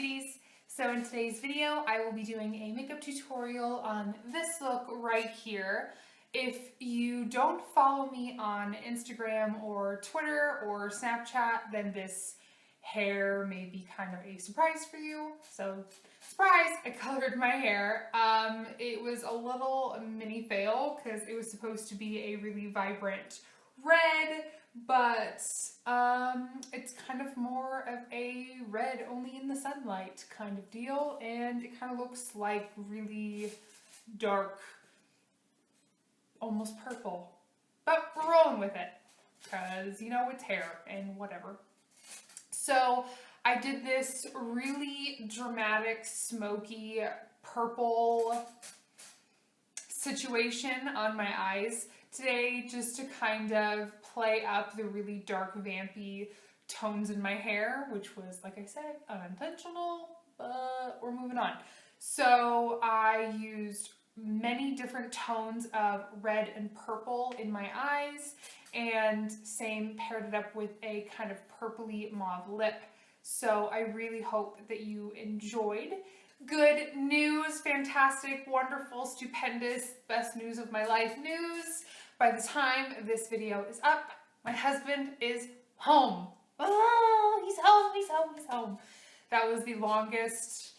beauties. So in today's video, I will be doing a makeup tutorial on this look right here. If you don't follow me on Instagram or Twitter or Snapchat, then this hair may be kind of a surprise for you. So surprise, I colored my hair. It was a little mini fail because it was supposed to be a really vibrant red, but it's kind of more of a red only in the sunlight kind of deal, and it kind of looks like really dark, almost purple, but we're rolling with it because, you know, it's hair and whatever. So I did this really dramatic smoky purple situation on my eyes today, just to kind of play up the really dark vampy tones in my hair, which was, like I said, unintentional, but we're moving on. So I used many different tones of red and purple in my eyes, and same paired it up with a kind of purpley mauve lip. So I really hope that you enjoyed. Good news, fantastic, wonderful, stupendous, best news of my life news. By the time this video is up, my husband is home. Oh, he's home, he's home, he's home. That was the longest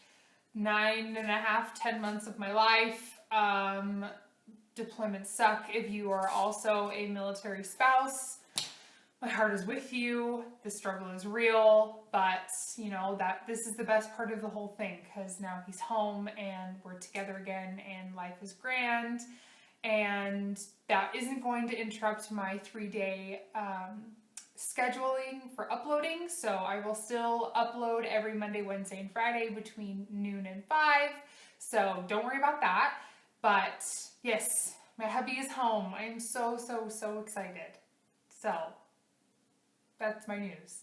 9.5, 10 months of my life. Deployments suck. If you are also a military spouse, my heart is with you. The struggle is real, but you know that this is the best part of the whole thing, because now he's home and we're together again and life is grand, and that isn't going to interrupt my 3-day scheduling for uploading. So I will still upload every Monday, Wednesday, and Friday between noon and 5. So don't worry about that. But yes, my hubby is home. I am so, so, so excited. So that's my news.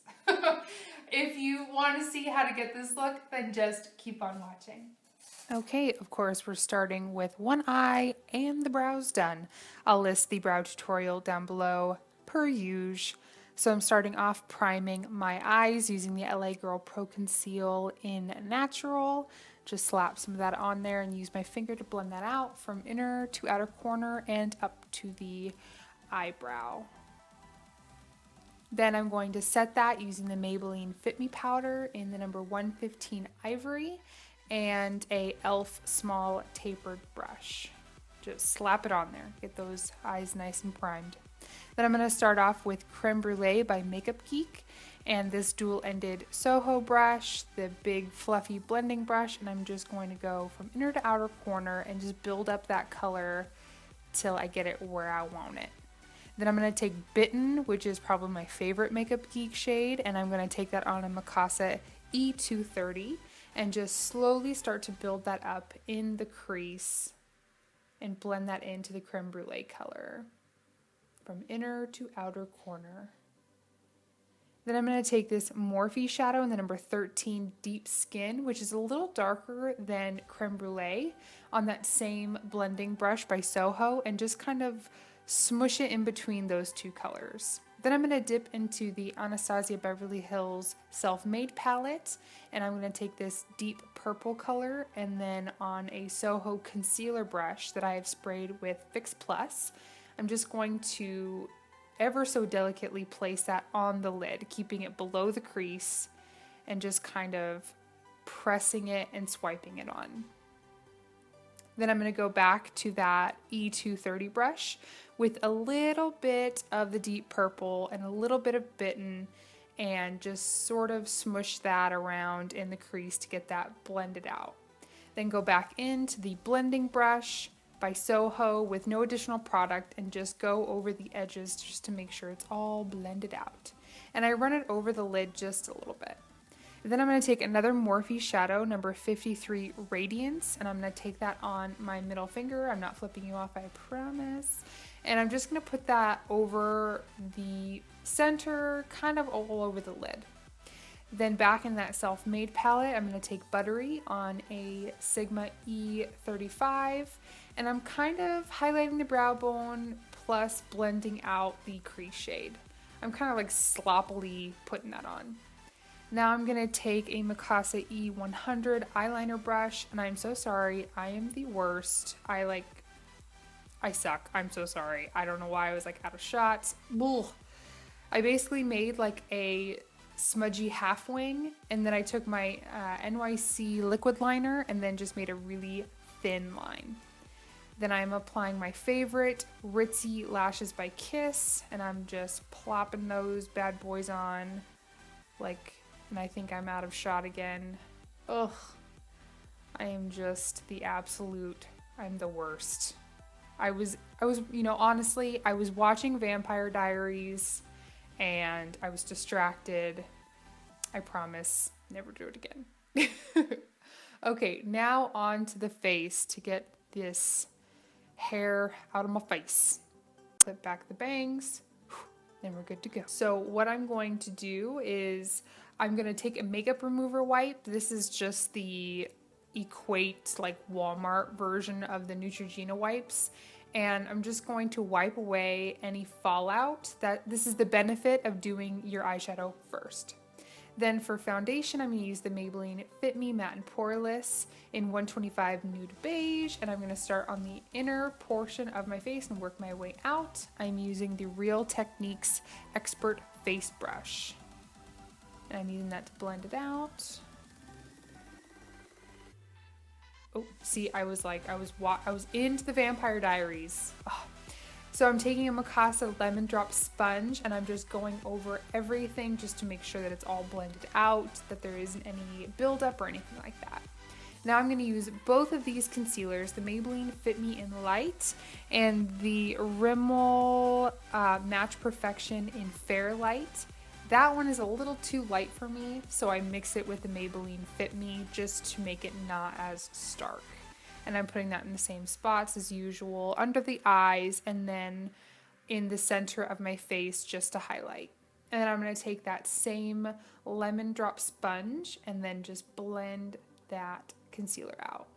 If you want to see how to get this look, then just keep on watching. Okay, of course, we're starting with one eye and the brows done. I'll list the brow tutorial down below per usual. So I'm starting off priming my eyes using the LA Girl Pro Conceal in Natural. Just slap some of that on there and use my finger to blend that out from inner to outer corner and up to the eyebrow. Then I'm going to set that using the Maybelline Fit Me powder in the number 115 Ivory and a e.l.f. small tapered brush. Just slap it on there, get those eyes nice and primed. Then I'm going to start off with Creme Brulee by Geek, and this dual-ended Soho brush, the big fluffy blending brush, and I'm just going to go from inner to outer corner and just build up that color till I get it where I want it. Then I'm going to take Bitten, which is probably my favorite Geek shade, and I'm going to take that on a Mikasa E230 and just slowly start to build that up in the crease and blend that into the Creme Brulee color from inner to outer corner. Then I'm going to take this Morphe shadow in the number 13 Deep Skin, which is a little darker than Creme Brulee, on that same blending brush by Soho, and just kind of smush it in between those two colors. Then I'm going to dip into the Anastasia Beverly Hills Self-Made palette, and I'm going to take this deep purple color, and then on a Soho concealer brush that I have sprayed with Fix Plus, I'm just going to ever so delicately place that on the lid, keeping it below the crease and just kind of pressing it and swiping it on. Then I'm going to go back to that E230 brush with a little bit of the deep purple and a little bit of Bitten, and just sort of smush that around in the crease to get that blended out. Then go back into the blending brush by Soho with no additional product and just go over the edges just to make sure it's all blended out. And I run it over the lid just a little bit. Then I'm going to take another Morphe shadow, number 53 Radiance, and I'm going to take that on my middle finger. I'm not flipping you off, I promise. And I'm just going to put that over the center, kind of all over the lid. Then back in that Self-Made palette, I'm going to take Buttery on a Sigma E35, and I'm kind of highlighting the brow bone plus blending out the crease shade. I'm kind of like sloppily putting that on. Now I'm gonna take a Mikasa E100 eyeliner brush, and I'm so sorry, I am the worst. I suck, I'm so sorry. I don't know why I was like out of shots. Ugh. I basically made like a smudgy half wing, and then I took my NYC liquid liner and then just made a really thin line. Then I'm applying my favorite Ritzy lashes by Kiss, and I'm just plopping those bad boys on, like, and I think I'm out of shot again. Ugh, I am just the absolute, I'm the worst. I was, you know, honestly, I was watching Vampire Diaries and I was distracted. I promise, never do it again. Okay, now on to the face to get this hair out of my face. Clip back the bangs, then we're good to go. So what I'm going to do is I'm gonna take a makeup remover wipe. This is just the Equate like Walmart version of the Neutrogena wipes. And I'm just going to wipe away any fallout. This is the benefit of doing your eyeshadow first. Then for foundation, I'm going to use the Maybelline Fit Me Matte and Poreless in 125 Nude Beige, and I'm going to start on the inner portion of my face and work my way out. I'm using the Real Techniques Expert Face Brush, and I'm using that to blend it out. Oh, see, I was into the Vampire Diaries. Oh. So I'm taking a Mikasa Lemon Drop sponge and I'm just going over everything just to make sure that it's all blended out, that there isn't any buildup or anything like that. Now I'm going to use both of these concealers, the Maybelline Fit Me in Light and the Rimmel Match Perfection in Fair Light. That one is a little too light for me, so I mix it with the Maybelline Fit Me just to make it not as stark. And I'm putting that in the same spots as usual, under the eyes, and then in the center of my face just to highlight. And then I'm going to take that same lemon drop sponge and then just blend that concealer out.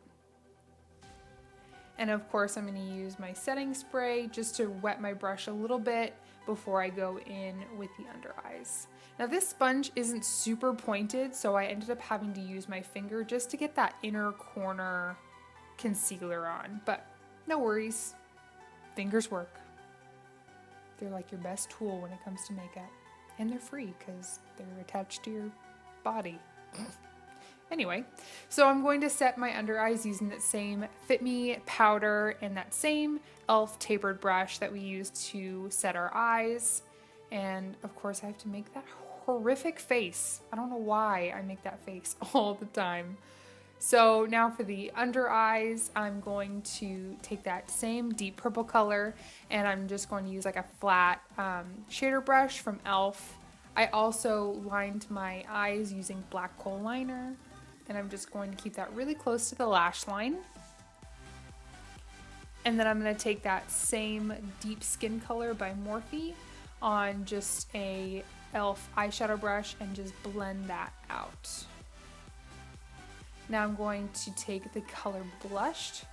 And of course I'm going to use my setting spray just to wet my brush a little bit before I go in with the under eyes. Now this sponge isn't super pointed, so I ended up having to use my finger just to get that inner corner concealer on, but no worries, fingers work. They're like your best tool when it comes to makeup, and they're free because they're attached to your body. Anyway, so I'm going to set my under eyes using that same Fit Me powder and that same e.l.f. tapered brush that we used to set our eyes. And of course I have to make that horrific face. I don't know why I make that face all the time. So now for the under eyes, I'm going to take that same deep purple color and I'm just going to use like a flat shader brush from e.l.f. I also lined my eyes using black kohl liner, and I'm just going to keep that really close to the lash line. And then I'm going to take that same deep skin color by Morphe on just a e.l.f. eyeshadow brush and just blend that out. Now I'm going to take the color Blushed,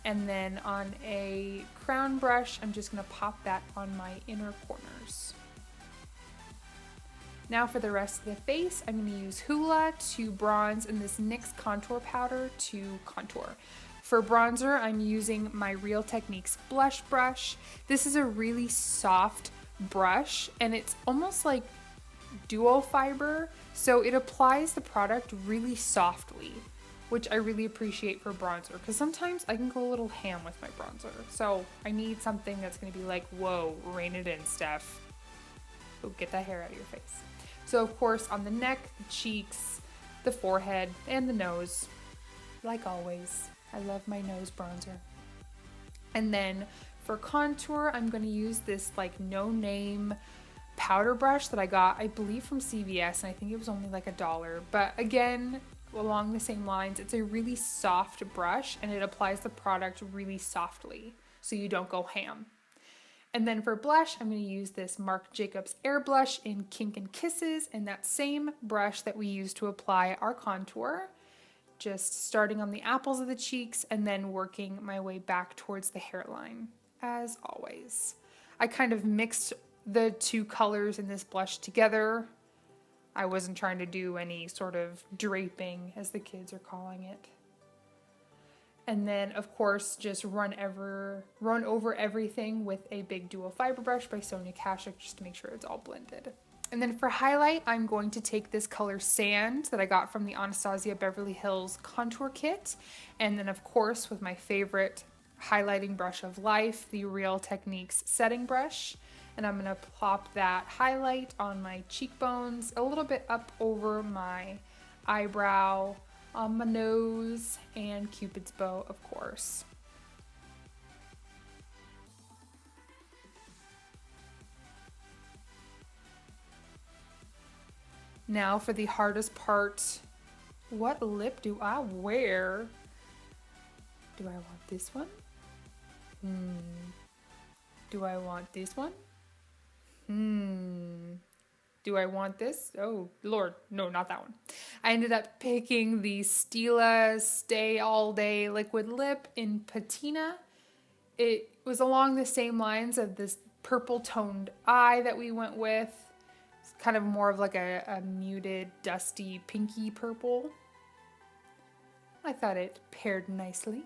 and then on a crown brush, I'm just going to pop that on my inner corners. Now for the rest of the face, I'm going to use Hoola to bronze and this NYX contour powder to contour. For bronzer, I'm using my Real Techniques blush brush. This is a really soft brush, and it's almost like duo fiber, so it applies the product really softly, which I really appreciate for bronzer, because sometimes I can go a little ham with my bronzer. So I need something that's going to be like, whoa, rein it in, Steph. Oh, get that hair out of your face. So of course on the neck, the cheeks, the forehead, and the nose, like always, I love my nose bronzer. And then for contour, I'm going to use this like no-name powder brush that I got, I believe from CVS, and I think it was only like $1. But again, along the same lines, it's a really soft brush and it applies the product really softly so you don't go ham. And then for blush, I'm going to use this Marc Jacobs Air Blush in Kink and Kisses, and that same brush that we use to apply our contour, just starting on the apples of the cheeks and then working my way back towards the hairline, as always. I kind of mixed the two colors in this blush together. I wasn't trying to do any sort of draping, as the kids are calling it. And then, of course, just run over everything with a big dual fiber brush by Sonia Kashuk just to make sure it's all blended. And then for highlight, I'm going to take this color Sand that I got from the Anastasia Beverly Hills contour kit. And then, of course, with my favorite highlighting brush of life, the Real Techniques setting brush. And I'm going to plop that highlight on my cheekbones, a little bit up over my eyebrow, on my nose, and Cupid's bow, of course. Now for the hardest part, what lip do I wear? Do I want this one? Do I want this one? Do I want this? Oh, Lord. No, not that one. I ended up picking the Stila Stay All Day Liquid Lip in Patina. It was along the same lines of this purple toned eye that we went with. It's kind of more of like a muted, dusty, pinky purple. I thought it paired nicely.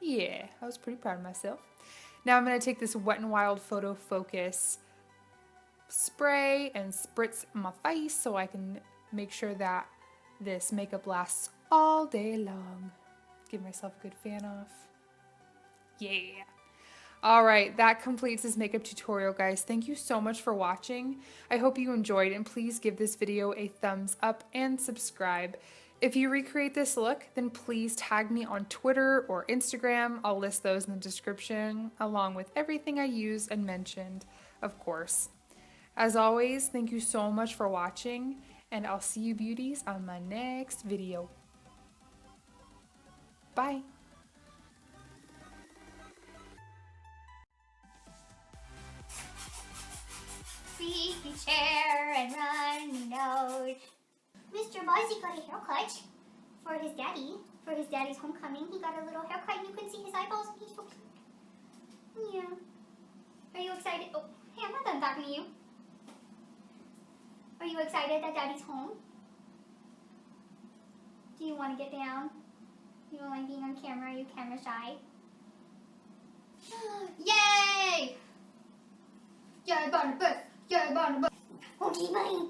Yeah, I was pretty proud of myself. Now I'm going to take this Wet n Wild Photofocus spray and spritz my face so I can make sure that this makeup lasts all day long. Give myself a good fan off. Yeah. All right, that completes this makeup tutorial, guys. Thank you so much for watching. I hope you enjoyed, and please give this video a thumbs up and subscribe. If you recreate this look, then please tag me on Twitter or Instagram. I'll list those in the description, along with everything I used and mentioned, of course. As always, thank you so much for watching, and I'll see you beauties on my next video. Bye. Squeaky chair and runny nose. Mr. Buzzy got a haircut for his daddy's homecoming. He got a little haircut and you can see his eyeballs and he's so cute. Yeah. Are you excited? Oh, hey, I'm not done talking to you. Are you excited that daddy's home? Do you want to get down? You don't like being on camera? Are you camera shy? Yay! Yay, Barnabas! Yay, Barnabas! Okay, bye.